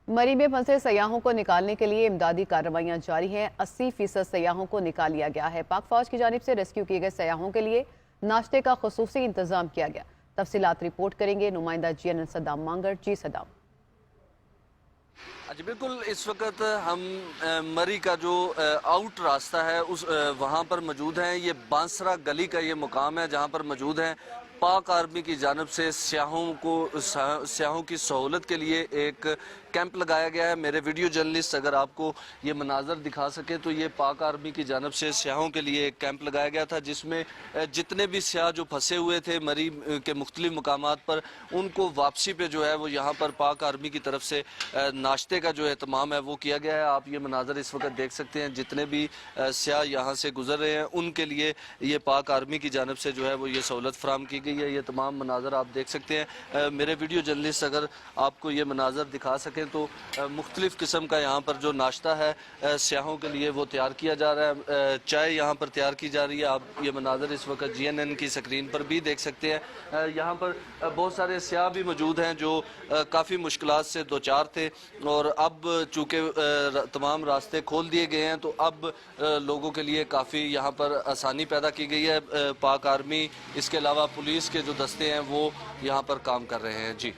मरी में फंसे सयाहों को निकालने के लिए इमदादी कार्रवाइयां जारी हैं। 80% सयाहों को निकाल लिया गया है। पाक फौज की जानिब से रेस्क्यू किए गए सयाहों के लिए नाश्ते का खुसूसी इंतजाम किया गया। तफसीलात रिपोर्ट करेंगे नुमाइंदा GNN सद्दाम मांगर। जी सद्दाम। जी बिल्कुल, इस वक्त हम मरी का जो आउट रास्ता है उस वहाँ पर मौजूद हैं। ये बांसरा गली का ये मुकाम है जहाँ पर मौजूद हैं। पाक आर्मी की जानब से स्याहों की सहूलत के लिए एक कैंप लगाया गया है। मेरे वीडियो जर्नलिस्ट अगर आपको ये मनाजर दिखा सके तो ये पाक आर्मी की जानब से स्याहों के लिए एक कैंप लगाया गया था जिसमें जितने भी स्याह जो फंसे हुए थे मरी के मुख्तलिफ मुकामात पर, उनको वापसी पे जो है वो यहाँ पर पाक आर्मी की तरफ से नाश्ते का जो एहतमाम है वो किया गया है। आप ये मनाजर इस वक्त देख सकते हैं। जितने भी स्याह यहाँ से गुजर रहे हैं उनके लिए ये पाक आर्मी की जानब से जो है वो ये सहूलत फराम की गई है। ये तमाम मनाजर आप देख सकते हैं। मेरे वीडियो जर्नलिस्ट अगर आपको ये मनाजर दिखा सकें तो मुख्तलिफ किस्म का यहाँ पर जो नाश्ता है स्याहों के लिए वो तैयार किया जा रहा है। चाय यहाँ पर तैयार की जा रही है। आप ये मनाजर इस वक्त GNN की स्क्रीन पर भी देख सकते हैं। यहाँ पर बहुत सारे स्याह भी मौजूद हैं जो काफ़ी मुश्किलात से दो चार थे, और अब चूँकि तमाम रास्ते खोल दिए गए हैं तो अब लोगों के लिए काफ़ी यहाँ पर आसानी पैदा की गई है। पाक आर्मी इसके अलावा पुलिस के जो दस्ते हैं वो यहाँ पर काम कर रहे हैं। जी।